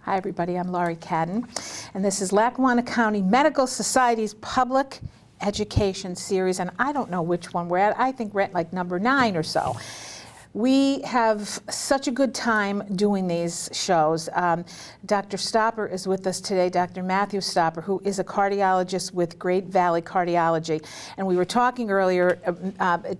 Hi everybody, I'm Laurie Cadden, and this is Lackawanna County Medical Society's Public Education Series, and I don't know which one we're at. I think we're at like number 9 or so. We have such a good time doing these shows. Dr. Stopper is with us today, Dr. Matthew Stopper, who is a cardiologist with Great Valley Cardiology. And we were talking earlier,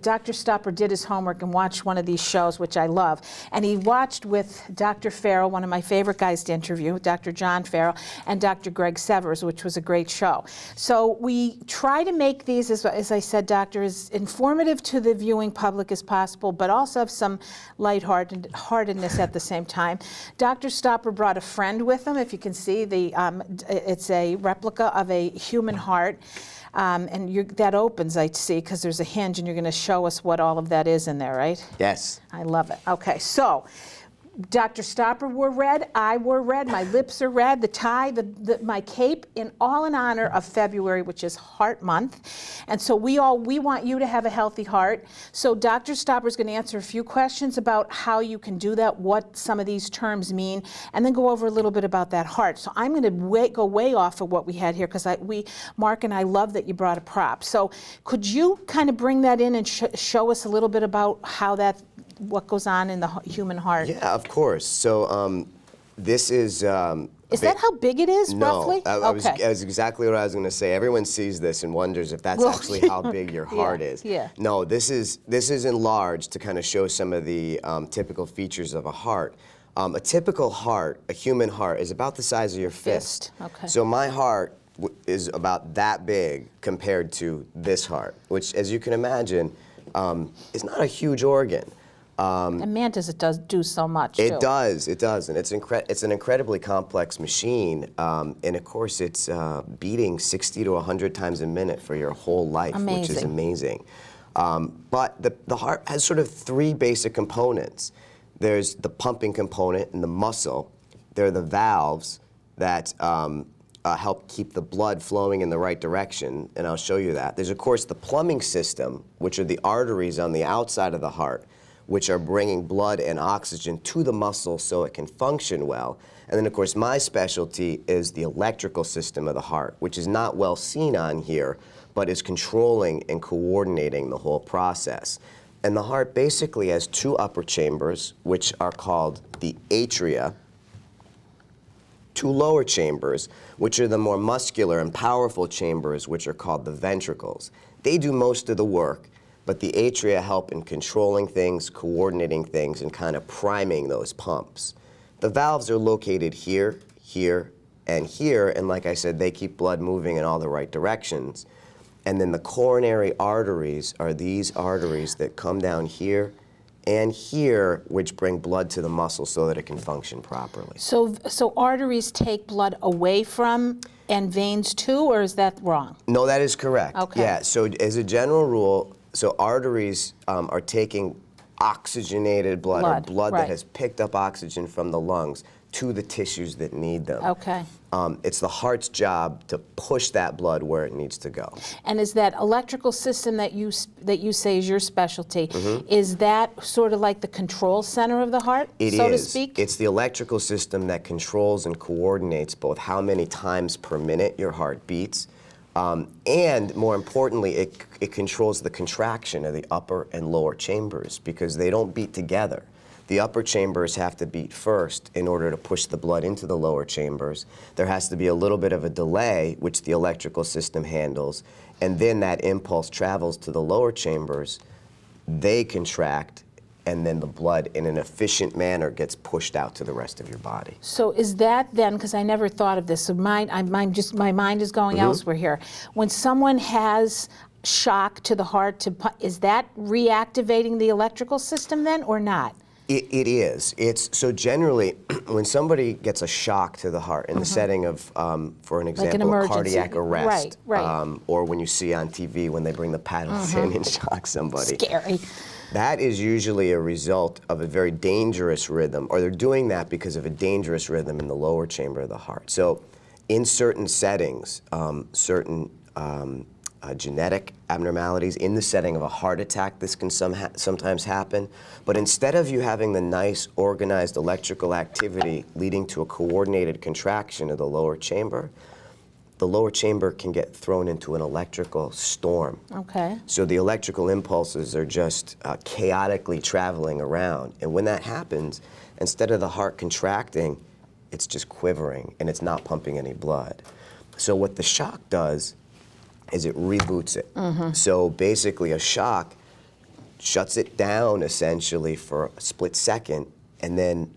Dr. Stopper did his homework and watched one of these shows, which I love. And he watched with Dr. Farrell, one of my favorite guys to interview, Dr. John Farrell, and Dr. Greg Severs, which was a great show. So we try to make these, as I said, Doctor, as informative to the viewing public as possible, but also have some lightheartedness at the same time. Dr. Stopper brought a friend with him. If you can see, it's a replica of a human heart. And that opens, I see, because there's a hinge, and you're going to show us what all of that is in there, right? Yes. I love it. Okay, so Dr. Stopper wore red, I wore red, my lips are red, the tie, my cape, all in honor of February, which is Heart Month. And so we want you to have a healthy heart. So Dr. Stopper is going to answer a few questions about how you can do that, what some of these terms mean, and then go over a little bit about that heart. So I'm going to go way off of what we had here, because Mark and I love that you brought a prop. So could you kind of bring that in and show us a little bit about how what goes on in the human heart? Yeah, of course. So this is... Is that how big it is, roughly? No, that was exactly what I was going to say. Everyone sees this and wonders if that's actually how big your heart is. Yeah. No, this is enlarged to kind of show some of the typical features of a heart. A typical heart, a human heart, is about the size of your fist. Okay. So my heart is about that big compared to this heart, which, as you can imagine, is not a huge organ. And man, does it do so much, too. It does, and it's an incredibly complex machine, and of course it's beating 60 to 100 times a minute for your whole life, which is amazing. But the heart has sort of 3 basic components. There's the pumping component and the muscle. There are the valves that help keep the blood flowing in the right direction, and I'll show you that. There's, of course, the plumbing system, which are the arteries on the outside of the heart, which are bringing blood and oxygen to the muscle so it can function well. And then, of course, my specialty is the electrical system of the heart, which is not well seen on here, but is controlling and coordinating the whole process. And the heart basically has 2 upper chambers, which are called the atria, 2 lower chambers, which are the more muscular and powerful chambers, which are called the ventricles. They do most of the work, but the atria help in controlling things, coordinating things, and kind of priming those pumps. The valves are located here, here, and here, and like I said, they keep blood moving in all the right directions. And then the coronary arteries are these arteries that come down here and here, which bring blood to the muscle so that it can function properly. So arteries take blood away from, and veins too, or is that wrong? No, that is correct. Okay. Yeah, so as a general rule, so arteries are taking oxygenated blood, or blood that has picked up oxygen from the lungs to the tissues that need them. Okay. It's the heart's job to push that blood where it needs to go. And is that electrical system that you say is your specialty, is that sort of like the control center of the heart, so to speak? It's the electrical system that controls and coordinates both how many times per minute your heart beats, and more importantly, it controls the contraction of the upper and lower chambers, because they don't beat together. The upper chambers have to beat first in order to push the blood into the lower chambers. There has to be a little bit of a delay, which the electrical system handles, and then that impulse travels to the lower chambers. They contract, and then the blood in an efficient manner gets pushed out to the rest of your body. So is that then, because I never thought of this, so my mind is going elsewhere here. When someone has shock to the heart, is that reactivating the electrical system then, or not? It is. So generally, when somebody gets a shock to the heart in the setting of, for an example, a cardiac arrest, or when you see on TV when they bring the paddles in and shock somebody. Scary. That is usually a result of a very dangerous rhythm, or they're doing that because of a dangerous rhythm in the lower chamber of the heart. So in certain settings, certain genetic abnormalities. In the setting of a heart attack, this can sometimes happen. But instead of you having the nice, organized electrical activity leading to a coordinated contraction of the lower chamber can get thrown into an electrical storm. Okay. So the electrical impulses are just chaotically traveling around. And when that happens, instead of the heart contracting, it's just quivering and it's not pumping any blood. So what the shock does is it reboots it. So basically a shock shuts it down essentially for a split second, and then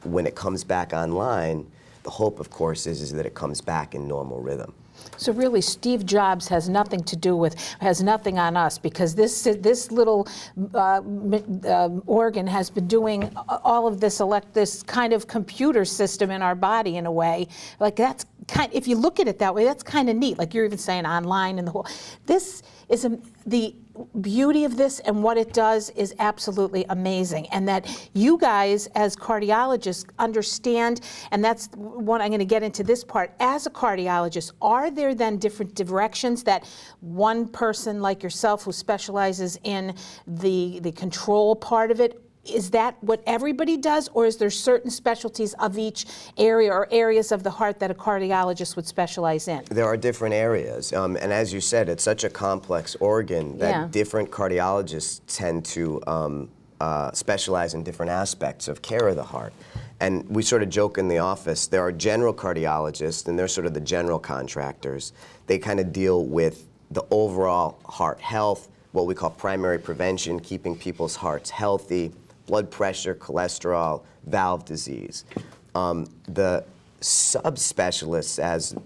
when it comes back online, the hope, of course, is that it comes back in normal rhythm. So really, Steve Jobs has nothing on us, because this little organ has been doing all of this kind of computer system in our body in a way. Like that's if you look at it that way, that's kind of neat. Like you're even saying online and the whole. This is the beauty of this, and what it does is absolutely amazing, and that you guys as cardiologists understand, and that's what I'm going to get into this part. As a cardiologist, are there then different directions that one person like yourself who specializes in the control part of it, is that what everybody does, or is there certain specialties of each area or areas of the heart that a cardiologist would specialize in? There are different areas, and as you said, it's such a complex organ that different cardiologists tend to specialize in different aspects of care of the heart. And we sort of joke in the office, there are general cardiologists, and they're sort of the general contractors. They kind of deal with the overall heart health, what we call primary prevention, keeping people's hearts healthy, blood pressure, cholesterol, valve disease. The subspecialists,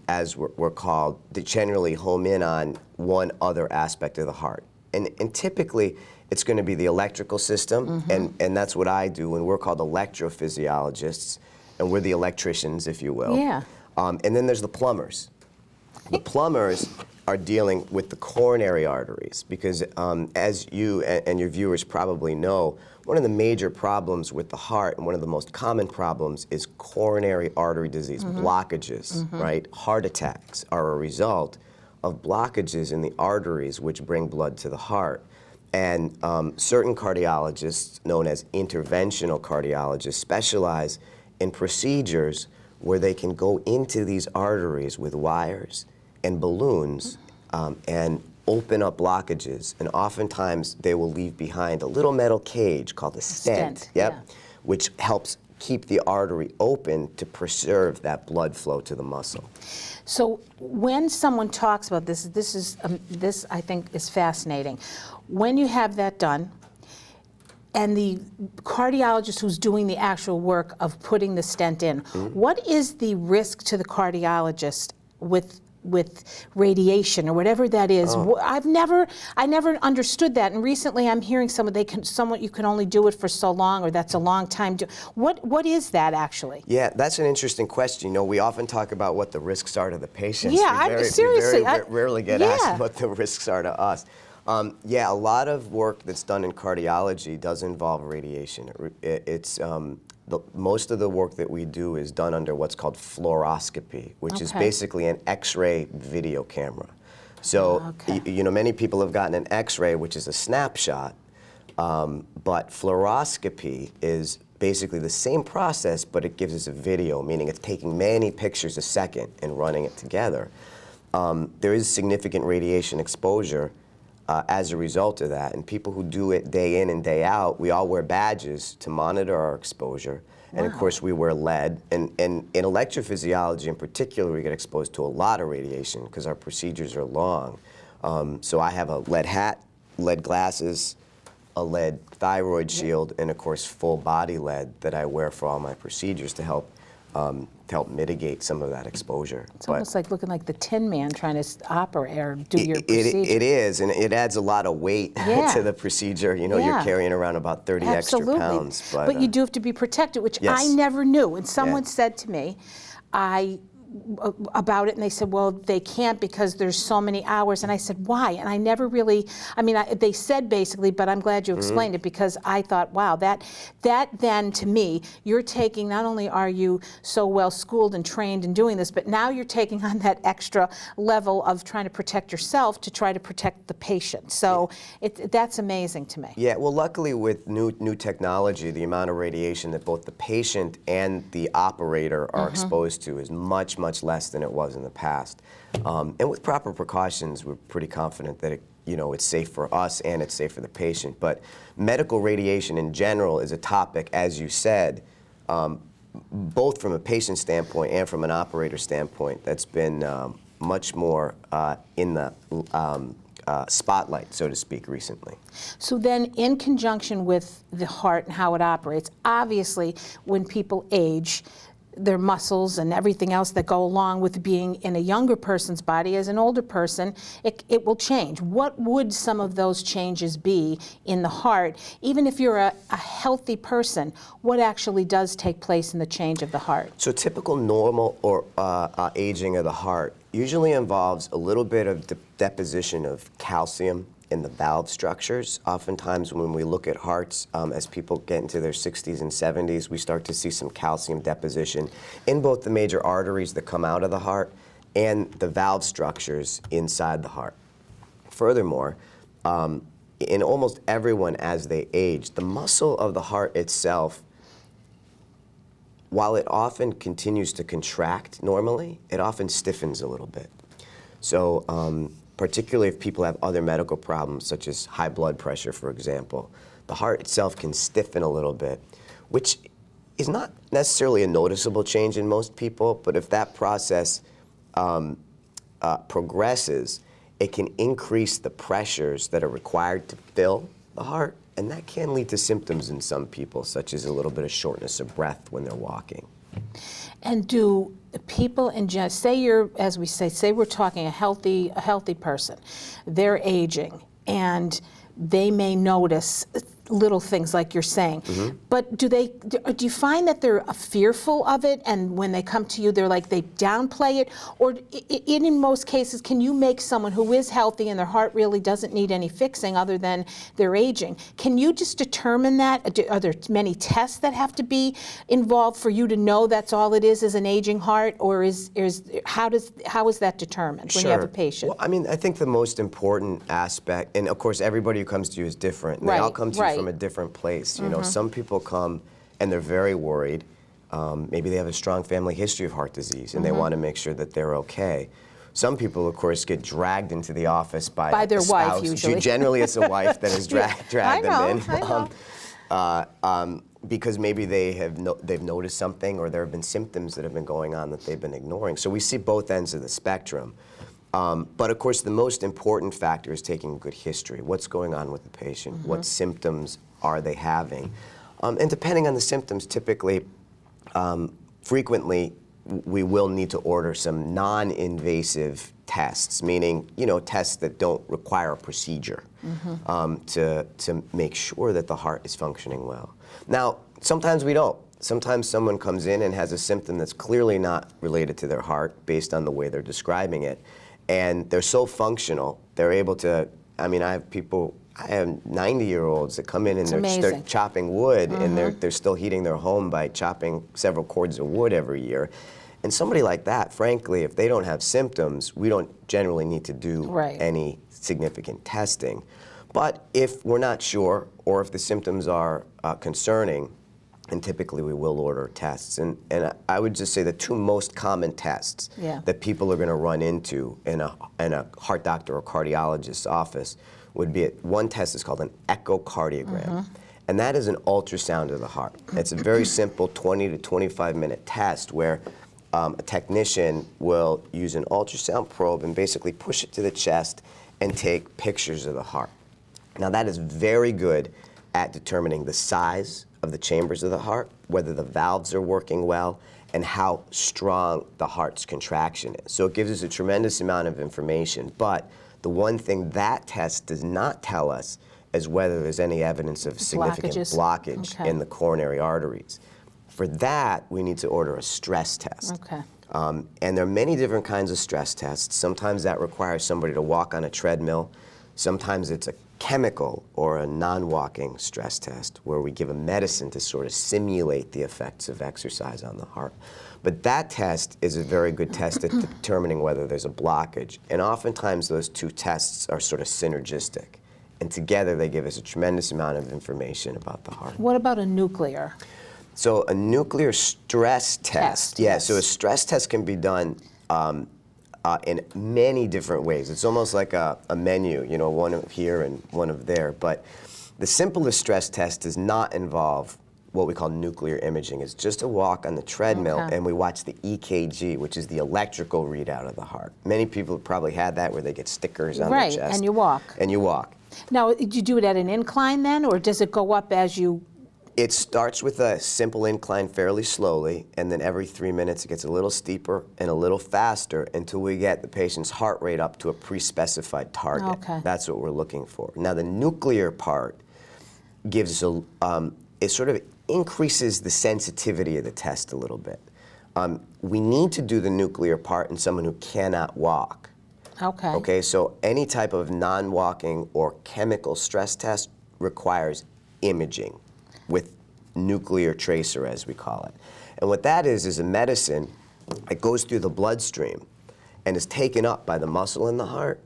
as we're called, they generally home in on one other aspect of the heart. And typically, it's going to be the electrical system, and that's what I do, and we're called electrophysiologists, and we're the electricians, if you will. Yeah. And then there's the plumbers. The plumbers are dealing with the coronary arteries, because as you and your viewers probably know, one of the major problems with the heart, and one of the most common problems, is coronary artery disease, blockages, right? Heart attacks are a result of blockages in the arteries which bring blood to the heart. And certain cardiologists, known as interventional cardiologists, specialize in procedures where they can go into these arteries with wires and balloons and open up blockages, and oftentimes they will leave behind a little metal cage called a stent, which helps keep the artery open to preserve that blood flow to the muscle. So when someone talks about this, this I think is fascinating. When you have that done, and the cardiologist who's doing the actual work of putting the stent in, what is the risk to the cardiologist with radiation or whatever that is? I never understood that, and recently I'm hearing you can only do it for so long, or that's a long time. What is that actually? Yeah, that's an interesting question. You know, we often talk about what the risks are to the patients. Yeah, seriously. We very rarely get asked what the risks are to us. Yeah, a lot of work that's done in cardiology does involve radiation. Most of the work that we do is done under what's called fluoroscopy, which is basically an X-ray video camera. So, you know, many people have gotten an X-ray, which is a snapshot, but fluoroscopy is basically the same process, but it gives us a video, meaning it's taking many pictures a second and running it together. There is significant radiation exposure as a result of that, and people who do it day in and day out, we all wear badges to monitor our exposure, and of course we wear lead, and in electrophysiology in particular, we get exposed to a lot of radiation because our procedures are long. So I have a lead hat, lead glasses, a lead thyroid shield, and of course full body lead that I wear for all my procedures to help mitigate some of that exposure. It's almost like looking like the Tin Man trying to operate or do your procedure. It is, and it adds a lot of weight to the procedure. You know, you're carrying around about 30 extra pounds. But you do have to be protected, which I never knew. And someone said to me, I about it, and they said, well, they can't because there's so many hours. And I said, why? And I never really, they said basically, but I'm glad you explained it, because I thought, wow, that then to me, you're taking, not only are you so well schooled and trained in doing this, but now you're taking on that extra level of trying to protect yourself to try to protect the patient. So that's amazing to me. Yeah, well, luckily with new technology, the amount of radiation that both the patient and the operator are exposed to is much, much less than it was in the past. And with proper precautions, we're pretty confident that it's safe for us and it's safe for the patient. But medical radiation in general is a topic, as you said, both from a patient standpoint and from an operator standpoint, that's been much more in the spotlight, so to speak, recently. So then, in conjunction with the heart and how it operates, obviously when people age, their muscles and everything else that go along with being in a younger person's body, as an older person, it will change. What would some of those changes be in the heart? Even if you're a healthy person, what actually does take place in the change of the heart? So typical normal or aging of the heart usually involves a little bit of deposition of calcium in the valve structures. Oftentimes when we look at hearts, as people get into their 60s and 70s, we start to see some calcium deposition in both the major arteries that come out of the heart and the valve structures inside the heart. Furthermore, in almost everyone as they age, the muscle of the heart itself, while it often continues to contract normally, it often stiffens a little bit. So particularly if people have other medical problems, such as high blood pressure, for example, the heart itself can stiffen a little bit, which is not necessarily a noticeable change in most people, but if that process progresses, it can increase the pressures that are required to fill the heart, and that can lead to symptoms in some people, such as a little bit of shortness of breath when they're walking. And do people say you're, as we say we're talking a healthy person, they're aging, and they may notice little things like you're saying, but do you find that they're fearful of it, and when they come to you they downplay it, or in most cases can you make someone who is healthy and their heart really doesn't need any fixing other than their aging, can you just determine that? Are there many tests that have to be involved for you to know that's all it is an aging heart, or how is that determined when you have a patient? Well, I think the most important aspect, and of course everybody who comes to you is different, and they all come to you from a different place. You know, some people come and they're very worried. Maybe they have a strong family history of heart disease and they want to make sure that they're okay. Some people, of course, get dragged into the office by their spouse. wife, usually. Generally, it's a wife that has dragged them in. I know. Because maybe they've noticed something, or there have been symptoms that have been going on that they've been ignoring. So we see both ends of the spectrum. But of course, the most important factor is taking a good history. What's going on with the patient? What symptoms are they having? And depending on the symptoms, typically, frequently, we will need to order some non-invasive tests, meaning tests that don't require a procedure, to make sure that the heart is functioning well. Now, sometimes we don't. Sometimes someone comes in and has a symptom that's clearly not related to their heart based on the way they're describing it. And they're so functional, they're able to, I have 90-year-olds that come in and they're chopping wood, and they're still heating their home by chopping several cords of wood every year. And somebody like that, frankly, if they don't have symptoms, we don't generally need to do any significant testing. But if we're not sure, or if the symptoms are concerning, and typically we will order tests. And I would just say the two most common tests that people are going to run into in a heart doctor or cardiologist's office would be, one test is called an echocardiogram. And that is an ultrasound of the heart. It's a very simple 20 to 25 minute test where a technician will use an ultrasound probe and basically push it to the chest and take pictures of the heart. Now that is very good at determining the size of the chambers of the heart, whether the valves are working well, and how strong the heart's contraction is. So it gives us a tremendous amount of information, but the one thing that test does not tell us is whether there's any evidence of significant blockage in the coronary arteries. For that, we need to order a stress test. And there are many different kinds of stress tests. Sometimes that requires somebody to walk on a treadmill. Sometimes it's a chemical or a non-walking stress test where we give a medicine to sort of simulate the effects of exercise on the heart. But that test is a very good test at determining whether there's a blockage. And oftentimes those two tests are sort of synergistic. And together they give us a tremendous amount of information about the heart. What about a nuclear? So a nuclear stress test. Yeah, yes. So a stress test can be done in many different ways. It's almost like a menu, you know, one of here and one of there. But the simplest stress test does not involve what we call nuclear imaging. It's just a walk on the treadmill, and we watch the EKG, which is the electrical readout of the heart. Many people have probably had that where they get stickers on their chest. Right, and you walk. And you walk. Now, do you do it at an incline then, or does it go up as you... It starts with a simple incline fairly slowly, and then every 3 minutes it gets a little steeper and a little faster until we get the patient's heart rate up to a pre-specified target. Okay. That's what we're looking for. Now, the nuclear part gives it sort of increases the sensitivity of the test a little bit. We need to do the nuclear part in someone who cannot walk. Okay. Okay, so any type of non-walking or chemical stress test requires imaging with nuclear tracer, as we call it. And what that is a medicine that goes through the bloodstream and is taken up by the muscle in the heart.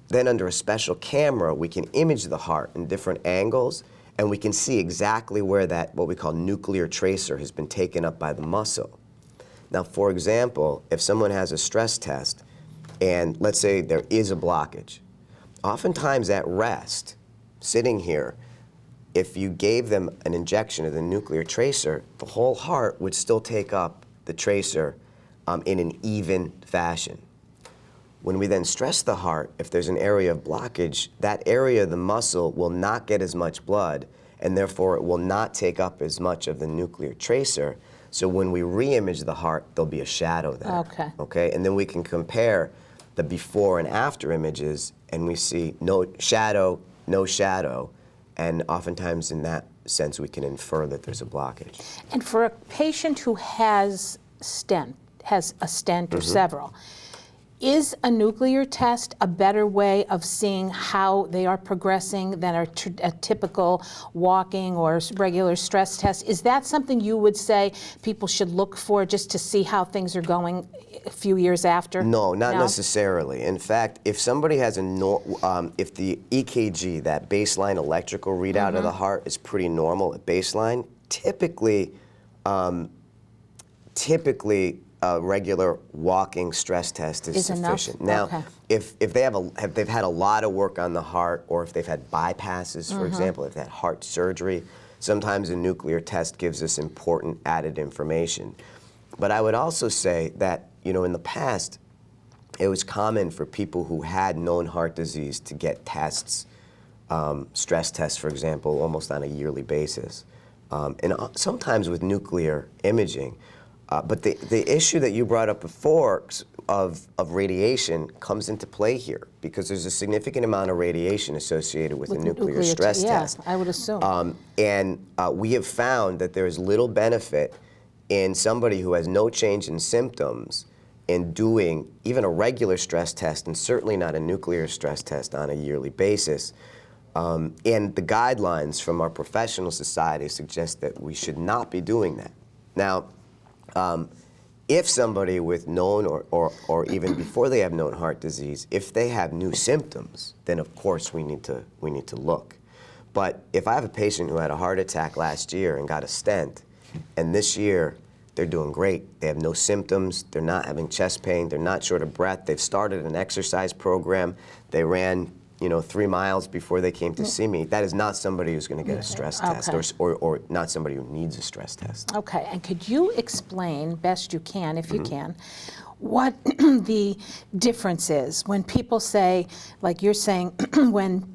Then under a special camera, we can image the heart in different angles, and we can see exactly where that, what we call nuclear tracer, has been taken up by the muscle. Now, for example, if someone has a stress test, and let's say there is a blockage, oftentimes at rest, sitting here, if you gave them an injection of the nuclear tracer, the whole heart would still take up the tracer in an even fashion. When we then stress the heart, if there's an area of blockage, that area of the muscle will not get as much blood, and therefore it will not take up as much of the nuclear tracer. So when we re-image the heart, there'll be a shadow there. Okay. Okay, and then we can compare the before and after images, and we see no shadow, and oftentimes in that sense we can infer that there's a blockage. And for a patient who has a stent or several, is a nuclear test a better way of seeing how they are progressing than a typical walking or regular stress test? Is that something you would say people should look for just to see how things are going a few years after? No, not necessarily. In fact, if somebody has if the EKG, that baseline electrical readout of the heart, is pretty normal at baseline, typically a regular walking stress test is sufficient. Enough? Now, if they've had a lot of work on the heart, or if they've had bypasses, for example, if they've had heart surgery, sometimes a nuclear test gives us important added information. But I would also say that, you know, in the past, it was common for people who had known heart disease to get tests, stress tests, for example, almost on a yearly basis, and sometimes with nuclear imaging. But the issue that you brought up before of radiation comes into play here, because there's a significant amount of radiation associated with a nuclear stress test. Yeah, I would assume. And we have found that there is little benefit in somebody who has no change in symptoms in doing even a regular stress test, and certainly not a nuclear stress test on a yearly basis. And the guidelines from our professional society suggest that we should not be doing that. Now, if somebody with known or even before they have known heart disease, if they have new symptoms, then of course we need to look. But if I have a patient who had a heart attack last year and got a stent, and this year they're doing great, they have no symptoms, they're not having chest pain, they're not short of breath, they've started an exercise program, they ran 3 miles before they came to see me, that is not somebody who's going to get a stress test, or not somebody who needs a stress test. Okay, and could you explain, best you can, if you can, what the difference is when people say, like you're saying, when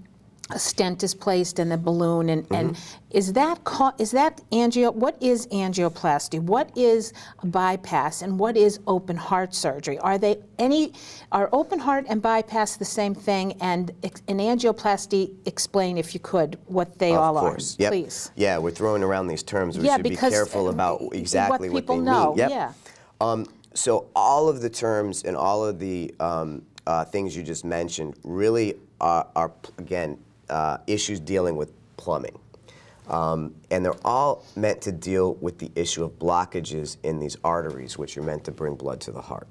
a stent is placed in the balloon, and is that what is angioplasty? What is a bypass, and what is open heart surgery? Are open heart and bypass the same thing? And in angioplasty, explain, if you could, what they all are. Of course, yep. Please. Yeah, we're throwing around these terms. We should be careful about exactly what they people mean. know. Yep. Yeah. So all of the terms and all of the things you just mentioned really are again, issues dealing with plumbing. And they're all meant to deal with the issue of blockages in these arteries, which are meant to bring blood to the heart.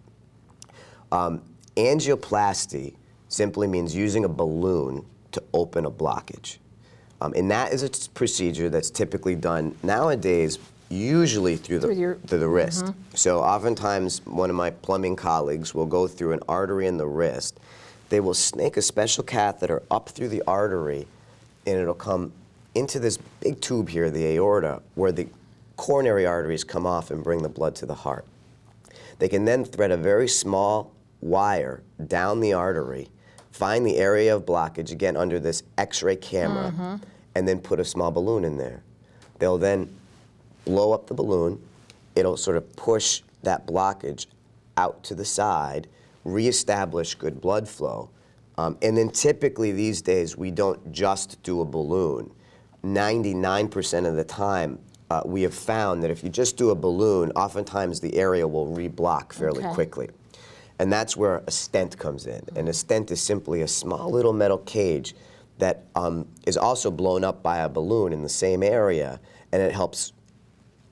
Angioplasty simply means using a balloon to open a blockage. And that is a procedure that's typically done nowadays usually through the wrist. Mm-hmm. So oftentimes one of my plumbing colleagues will go through an artery in the wrist. They will snake a special catheter up through the artery, and it'll come into this big tube here, the aorta, where the coronary arteries come off and bring the blood to the heart. They can then thread a very small wire down the artery, find the area of blockage, again under this X-ray camera, mm-hmm. and then put a small balloon in there. They'll then blow up the balloon. It'll sort of push that blockage out to the side, reestablish good blood flow. And then typically these days, we don't just do a balloon. 99% of the time, we have found that if you just do a balloon, oftentimes the area will reblock fairly quickly. And that's where a stent comes in. And a stent is simply a small little metal cage that is also blown up by a balloon in the same area, and it helps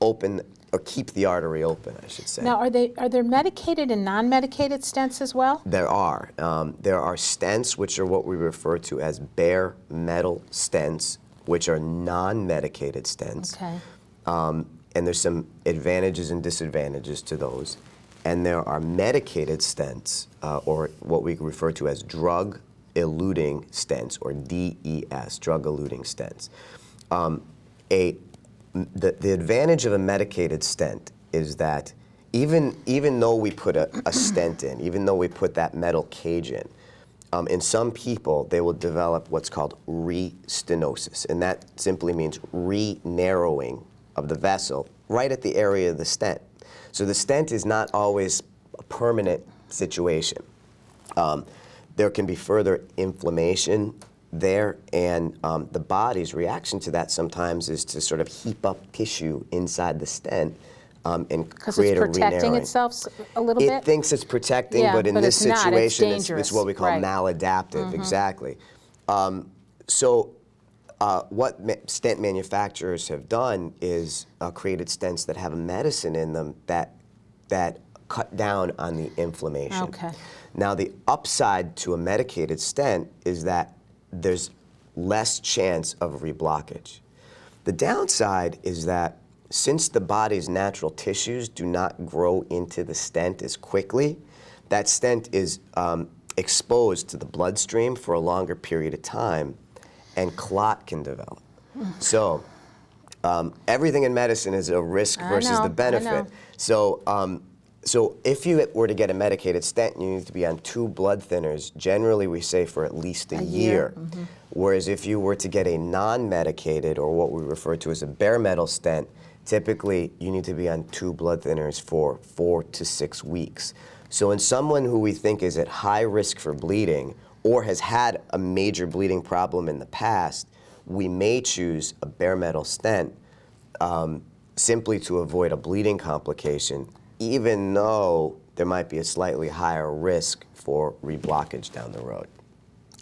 open or keep the artery open, I should say. Now, are there medicated and non-medicated stents as well? There are. There are stents, which are what we refer to as bare metal stents, which are non-medicated stents. Okay. And there's some advantages and disadvantages to those. And there are medicated stents, or what we refer to as drug-eluting stents, or DES, drug-eluting stents. The advantage of a medicated stent is that even though we put a stent in, even though we put that metal cage in some people, they will develop what's called restenosis, and that simply means re-narrowing of the vessel right at the area of the stent. So the stent is not always a permanent situation. There can be further inflammation there, and the body's reaction to that sometimes is to sort of heap up tissue inside the stent and create a re-narrowing. Because it's protecting itself a little bit? It thinks it's protecting, but in this situation, it's what we call right. maladaptive, mm-hmm. exactly. So what stent manufacturers have done is created stents that have a medicine in them that cut down on the inflammation. Okay. Now, the upside to a medicated stent is that there's less chance of reblockage. The downside is that since the body's natural tissues do not grow into the stent as quickly, that stent is exposed to the bloodstream for a longer period of time, and clot can develop. So everything in medicine is a risk versus the benefit. So if you were to get a medicated stent, you need to be on 2 blood thinners. Generally, we say for at least a year. Mm-hmm. Whereas if you were to get a non-medicated, or what we refer to as a bare metal stent, typically you need to be on 2 blood thinners for 4 to 6 weeks. So in someone who we think is at high risk for bleeding or has had a major bleeding problem in the past, we may choose a bare metal stent simply to avoid a bleeding complication, even though there might be a slightly higher risk for reblockage down the road.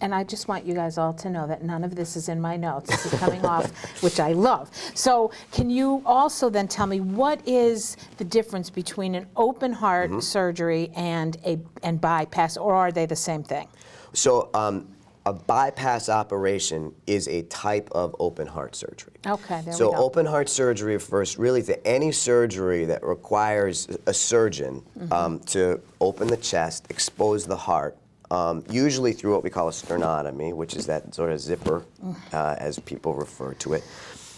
And I just want you guys all to know that none of this is in my notes. This is coming off, which I love. So can you also then tell me what is the difference between an open heart mm-hmm. surgery and bypass, or are they the same thing? So a bypass operation is a type of open heart surgery. Okay, there we go. So open heart surgery refers really to any surgery that requires a surgeon mm-hmm. to open the chest, expose the heart, usually through what we call a sternotomy, which is that sort of zipper, as people refer to it.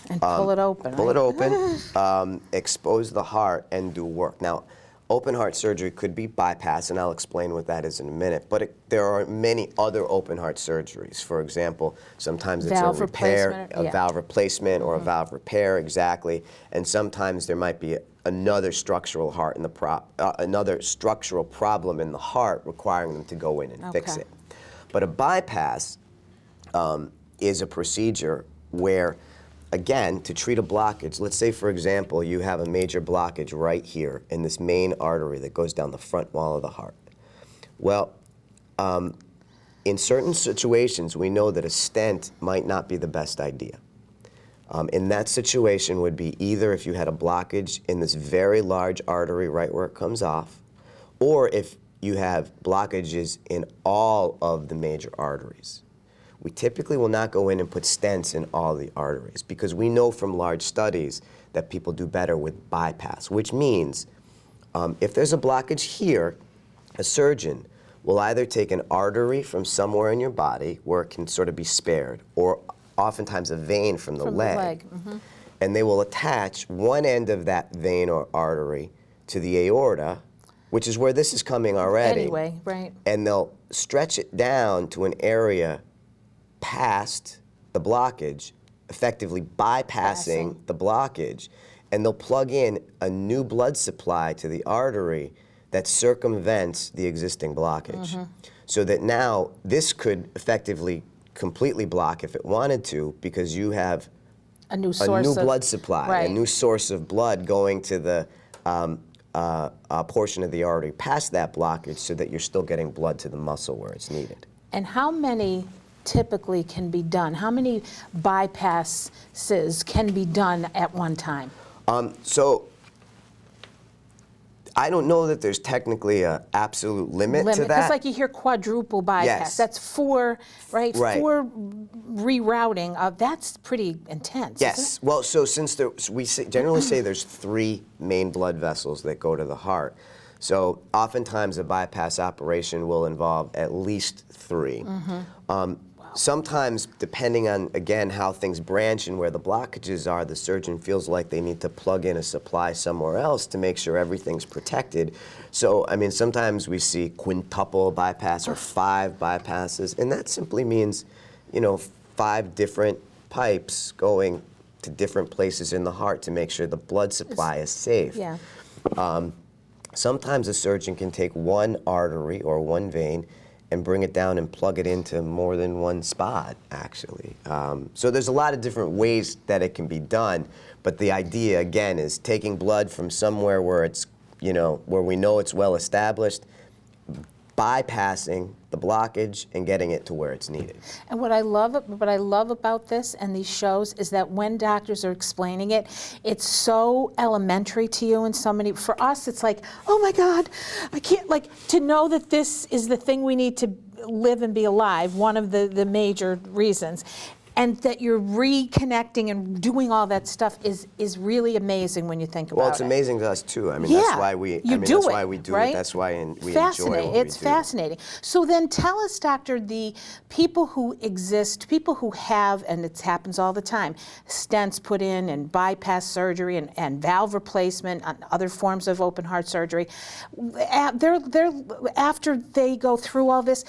And pull it open, Pull it open, expose the heart, and do work. Now, open heart surgery could be bypass, and I'll explain what that is in a minute, but there are many other open heart surgeries. For example, sometimes it's valve a repair, replacement, valve replacement or mm-hmm. a valve repair, exactly, and sometimes there might be another structural heart in the another structural problem in the heart requiring them to go in and fix it. But a bypass is a procedure where, again, to treat a blockage, let's say, for example, you have a major blockage right here in this main artery that goes down the front wall of the heart. Well, in certain situations, we know that a stent might not be the best idea. In that situation would be either if you had a blockage in this very large artery right where it comes off, or if you have blockages in all of the major arteries. We typically will not go in and put stents in all the arteries because we know from large studies that people do better with bypass, which means if there's a blockage here, a surgeon will either take an artery from somewhere in your body where it can sort of be spared, or oftentimes a vein from the leg. Mm-hmm. And they will attach one end of that vein or artery to the aorta, which is where this is coming already. Anyway, right. And they'll stretch it down to an area past the blockage, effectively bypassing the blockage, and they'll plug in a new blood supply to the artery that circumvents the existing blockage. Mm-hmm. So that now this could effectively completely block if it wanted to, because you have a new blood supply, right. a new source of blood going to the portion of the artery past that blockage, so that you're still getting blood to the muscle where it's needed. And how many typically can be done? How many bypasses can be done at one time? So I don't know that there's technically an absolute limit to that. Because like you hear quadruple bypass, Yes. that's four, right? Right. 4 rerouting, that's pretty intense, Yes. isn't Well, so since generally say there's 3 main blood vessels that go to the heart, so oftentimes a bypass operation will involve at least 3. Mm-hmm. Sometimes, depending on, again, how things branch and where the blockages are, the surgeon feels like they need to plug in a supply somewhere else to make sure everything's protected. So, I mean, sometimes we see quintuple bypass or 5 bypasses, and that simply means, 5 different pipes going to different places in the heart to make sure the blood supply is safe. Yeah. Sometimes a surgeon can take one artery or one vein and bring it down and plug it into more than one spot, actually. So there's a lot of different ways that it can be done, but the idea, again, is taking blood from somewhere where it's, where we know it's well established, bypassing the blockage and getting it to where it's needed. And what I love about this and these shows is that when doctors are explaining it, it's so elementary to you and so many, for us it's like, oh my God, I can't, to know that this is the thing we need to live and be alive, one of the major reasons. And that you're reconnecting and doing all that stuff is really amazing when you think about it. Well, it's amazing to us too. I mean, Yeah, that's why we do right? it. That's why we enjoy Fascinating. what we do. It's fascinating. So then tell us, doctor, the people who exist, people who have, and it happens all the time, stents put in and bypass surgery and valve replacement and other forms of open heart surgery. After they go through all this,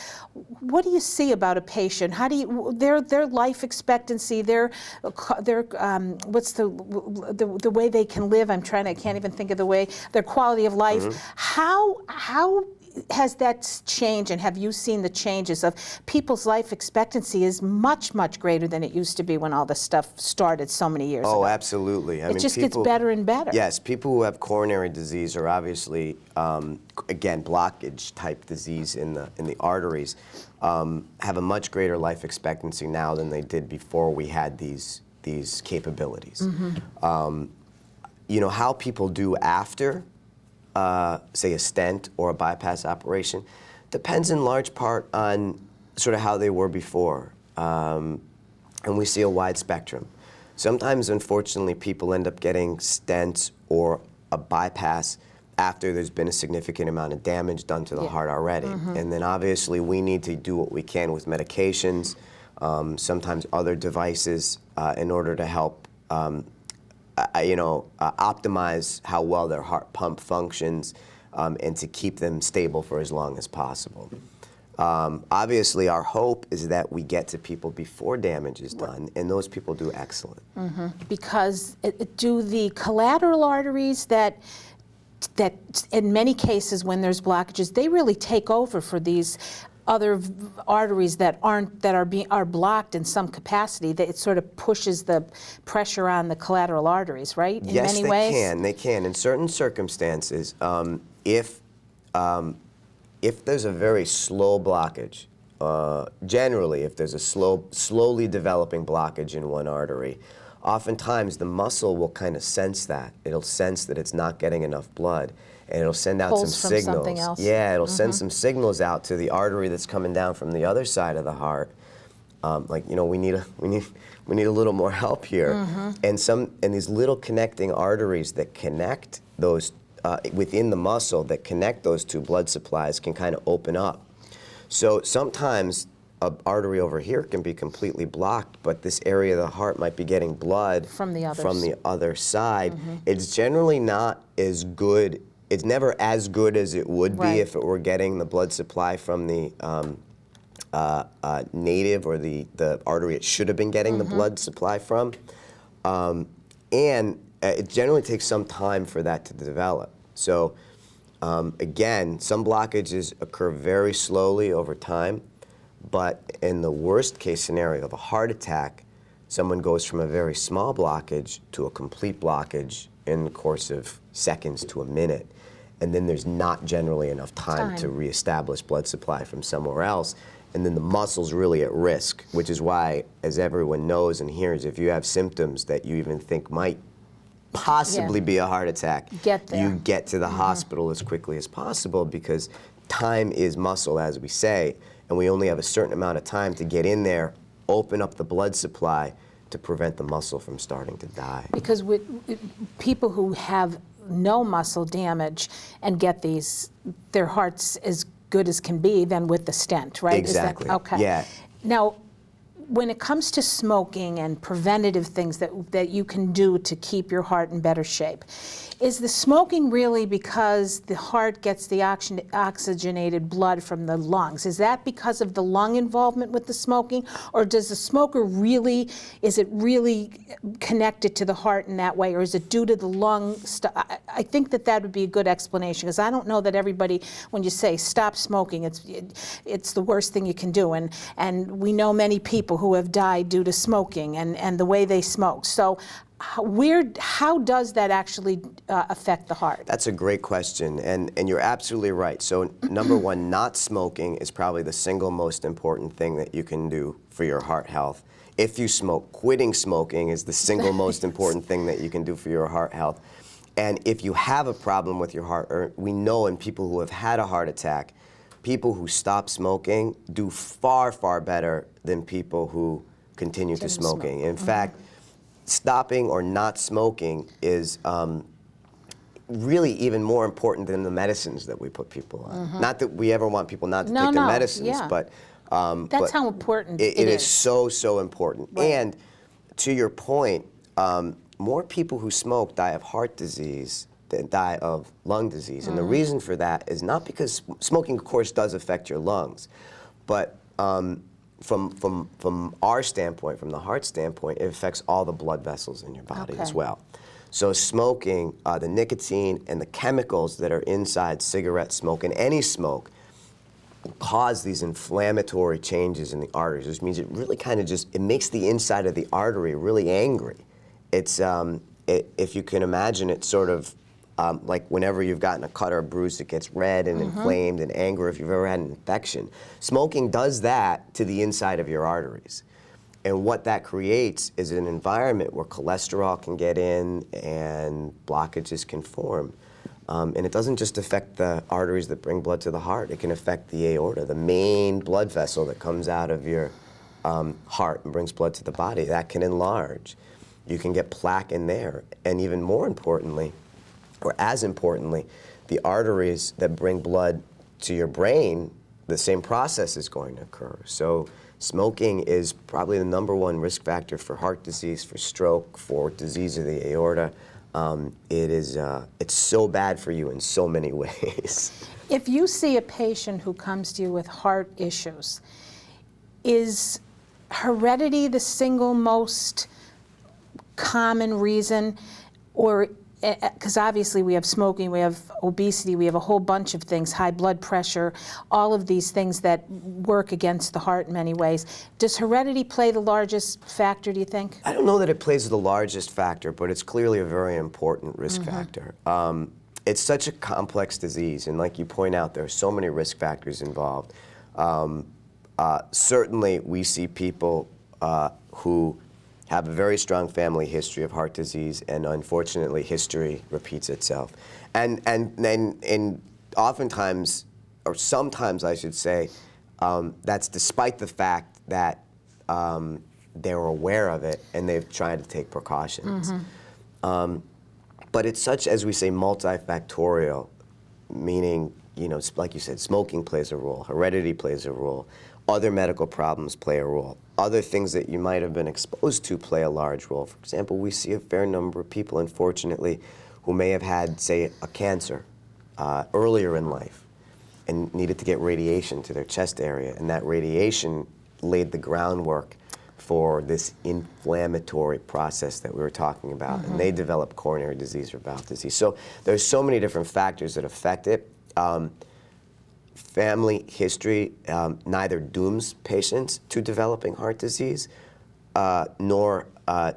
what do you see about a patient? How do you, their life expectancy, their what's the way they can live? I can't even think of the way, their quality of life. Mm-hmm. How has that changed, and have you seen the changes of people's life expectancy is much, much greater than it used to be when all this stuff started so many years ago? Oh, absolutely. I mean, just gets better and better. Yes, people who have coronary disease are obviously, again, blockage type disease in the arteries, have a much greater life expectancy now than they did before we had these capabilities. Mm-hmm. How people do after, say, a stent or a bypass operation depends in large part on sort of how they were before. And we see a wide spectrum. Sometimes, unfortunately, people end up getting stents or a bypass after there's been a significant amount of damage done to the heart already. Mm-hmm. And then obviously we need to do what we can with medications, sometimes other devices, in order to help optimize how well their heart pump functions, and to keep them stable for as long as possible. Obviously, our hope is that we get to people before damage is done, and those people do excellent. Mm-hmm. Because do the collateral arteries that in many cases when there's blockages, they really take over for these other arteries that are blocked in some capacity, that it sort of pushes the pressure on the collateral arteries, right? In yes, many they ways? can. They can. In certain circumstances, if there's a very slow blockage, generally, if there's a slowly developing blockage in one artery, oftentimes the muscle will kind of sense that. It'll sense that it's not getting enough blood, and it'll send out Pulls some from signals. something else. Yeah, it'll send some signals out to the artery that's coming down from the other side of the heart. Like, you know, we need a little more help here. And these little connecting arteries that connect those within the muscle that connect those two blood supplies can kind of open up. So sometimes an artery over here can be completely blocked, but this area of the heart might be getting blood From the other side. It's generally not as good. It's never as good as it would be if it were getting the blood supply from the native or the artery it should have been getting the blood supply from. And it generally takes some time for that to develop. So again, some blockages occur very slowly over time, but in the worst case scenario of a heart attack, someone goes from a very small blockage to a complete blockage in the course of seconds to a minute. And then there's not generally enough time to reestablish blood supply from somewhere else. And then the muscle's really at risk, which is why, as everyone knows and hears, if you have symptoms that you even think might possibly be a heart attack, you get to the hospital as quickly as possible, because time is muscle, as we say, and we only have a certain amount of time to get in there, open up the blood supply to prevent the muscle from starting to die. Because with people who have no muscle damage and get their hearts as good as can be, then with the stent, right? Exactly. Okay. Yeah. Now, when it comes to smoking and preventative things that you can do to keep your heart in better shape, is the smoking really because the heart gets the oxygenated blood from the lungs? Is that because of the lung involvement with the smoking, or does the smoker really, is it really connected to the heart in that way, or is it due to the lung stuff? I think that would be a good explanation, because I don't know that everybody, when you say stop smoking, it's the worst thing you can do, and we know many people who have died due to smoking and the way they smoke. So how does that actually affect the heart? That's a great question, and you're absolutely right. So number one, not smoking is probably the single most important thing that you can do for your heart health. If you smoke, quitting smoking is the single most important thing that you can do for your heart health. And if you have a problem with your heart, or we know in people who have had a heart attack, people who stop smoking do far, far better than people who continue to smoking. In fact, stopping or not smoking is really even more important than the medicines that we put people on. Not that we ever want people not to take their medicines, but that's how important it is. So important. Right. And to your point, more people who smoke die of heart disease than die of lung disease. And the reason for that is not because smoking, of course, does affect your lungs, but from our standpoint, from the heart standpoint, it affects all the blood vessels in your body as well. So smoking, the nicotine and the chemicals that are inside cigarette smoke and any smoke cause these inflammatory changes in the arteries, which means it really kind of it makes the inside of the artery really angry. It's, if you can imagine it sort of like whenever you've gotten a cut or a bruise, it gets red and inflamed and angry if you've ever had an infection. Smoking does that to the inside of your arteries. And what that creates is an environment where cholesterol can get in and blockages can form. And it doesn't just affect the arteries that bring blood to the heart, it can affect the aorta, the main blood vessel that comes out of your heart and brings blood to the body. That can enlarge. You can get plaque in there. And even more importantly, or as importantly, the arteries that bring blood to your brain, the same process is going to occur. So smoking is probably the #1 risk factor for heart disease, for stroke, for disease of the aorta. It's so bad for you in so many ways. If you see a patient who comes to you with heart issues, is heredity the single most common reason, or because obviously we have smoking, we have obesity, we have a whole bunch of things, high blood pressure, all of these things that work against the heart in many ways. Does heredity play the largest factor, do you think? I don't know that it plays the largest factor, but it's clearly a very important risk factor. It's such a complex disease, and like you point out, there are so many risk factors involved. Certainly, we see people who have a very strong family history of heart disease, and unfortunately, history repeats itself. And oftentimes, or sometimes I should say, that's despite the fact that they're aware of it and they've tried to take precautions. But it's such, as we say, multifactorial, meaning, you know, like you said, smoking plays a role, heredity plays a role, other medical problems play a role, other things that you might have been exposed to play a large role. For example, we see a fair number of people, unfortunately, who may have had, say, a cancer earlier in life and needed to get radiation to their chest area, and that radiation laid the groundwork for this inflammatory process that we were talking about, and they develop coronary disease or valve disease. So there's so many different factors that affect it. Family history neither dooms patients to developing heart disease, nor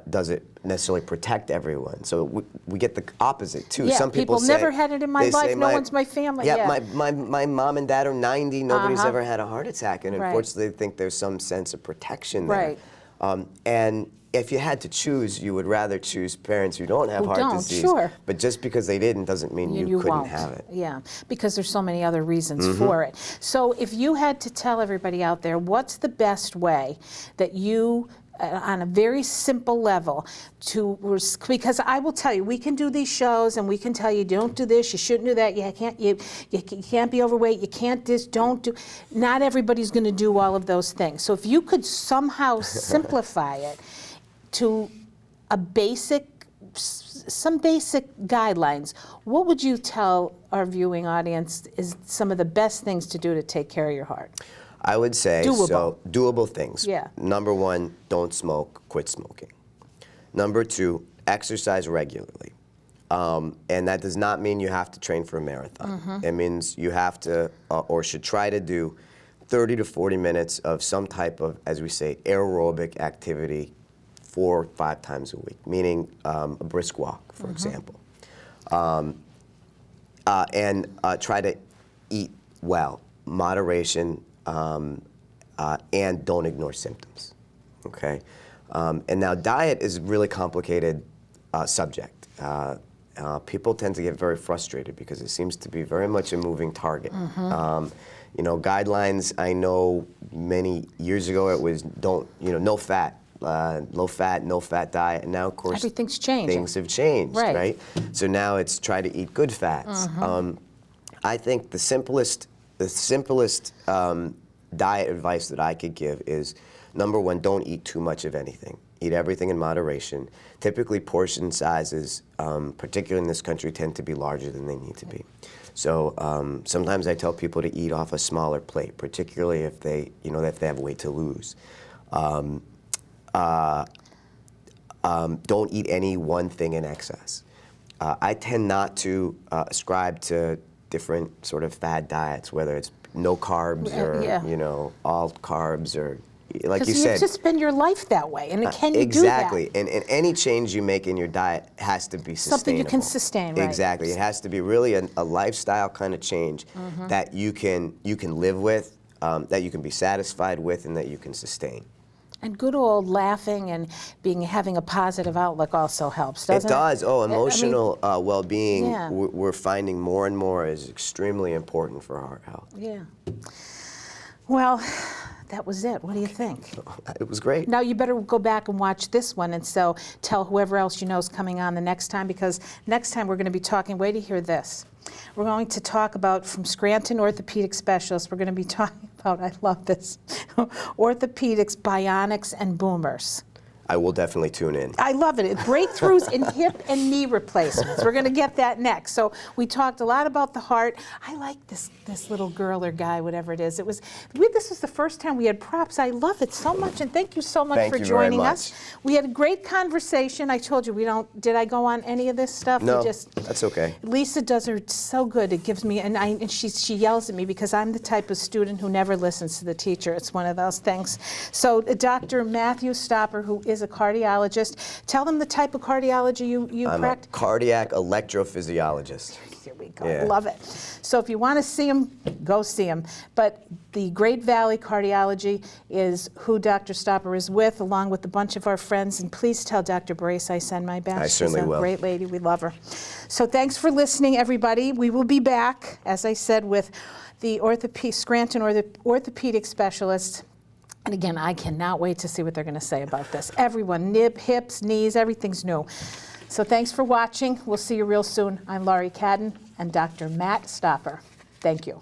does it necessarily protect everyone. So we get the opposite too. Yeah, some people say, never had it in my life, no one's my family. Yeah, my mom and dad are 90, nobody's ever had a heart attack, and unfortunately I think there's some sense of protection there. And if you had to choose, you would rather choose parents who don't have heart disease. Sure. But just because they didn't doesn't mean you couldn't won't have it. Yeah, because there's so many other reasons for it. So if you had to tell everybody out there, what's the best way that you, on a very simple level, because I will tell you, we can do these shows and we can tell you, don't do this, you shouldn't do that, you can't be overweight, you can't this, don't do. Not everybody's going to do all of those things. So if you could somehow simplify it to some basic guidelines, what would you tell our viewing audience is some of the best things to do to take care of your heart? I would say, doable things. Yeah. Number one, don't smoke, quit smoking. Number two, exercise regularly. And that does not mean you have to train for a marathon. It means you have to, or should try to do 30 to 40 minutes of some type of, as we say, aerobic activity 4 or 5 times a week, meaning a brisk walk, for example. And try to eat well, moderation, and don't ignore symptoms, okay? And now diet is a really complicated subject. People tend to get very frustrated because it seems to be very much a moving target. You know, guidelines, I know many years ago it was no fat, low fat, no fat diet, and now of course everything's changing. Things have changed, right? So now it's try to eat good fats. I think the simplest diet advice that I could give is, number one, don't eat too much of anything. Eat everything in moderation. Typically, portion sizes, particularly in this country, tend to be larger than they need to be. So sometimes I tell people to eat off a smaller plate, particularly if they have weight to lose. Don't eat any one thing in excess. I tend not to ascribe to different sort of fad diets, whether it's no carbs or all carbs, or like you said. Because you just spend your life that way, and can you do that? Exactly, and any change you make in your diet has to be sustainable. Something you can sustain, right? Exactly, it has to be really a lifestyle kind of change that you can live with, that you can be satisfied with, and that you can sustain. And good old laughing and having a positive outlook also helps, doesn't it? It does. Oh, emotional well-being, we're finding more and more is extremely important for heart health. Yeah. Well, that was it. What do you think? It was great. Now you better go back and watch this one, and so tell whoever else you know is coming on the next time, because next time we're going to be talking, wait to hear this. We're going to talk about, from Scranton Orthopedic Specialists, we're going to be talking about, I love this, orthopedics, bionics, and boomers. I will definitely tune in. I love it. Breakthroughs in hip and knee replacements. We're going to get that next. So we talked a lot about the heart. I like this little girl or guy, whatever it is. This was the first time we had props. I love it so much, and thank you so much for joining us. We had a great conversation. I told you did I go on any of this stuff? No, that's okay. Lisa does her so good. It gives me, and she yells at me because I'm the type of student who never listens to the teacher. It's one of those things. So Dr. Matthew Stopper, who is a cardiologist, tell them the type of cardiology you practice. I'm a cardiac electrophysiologist. Here we go. Yeah. Love it. So if you want to see him, go see him. But the Great Valley Cardiology is who Dr. Stopper is with, along with a bunch of our friends. And please tell Dr. Brace I send my best. I certainly will. She's a great lady. We love her. So thanks for listening, everybody. We will be back, as I said, with the Scranton orthopedic specialist. And again, I cannot wait to see what they're going to say about this. Everyone, hips, knees, everything's new. So thanks for watching. We'll see you real soon. I'm Laurie Cadden and Dr. Matt Stopper. Thank you.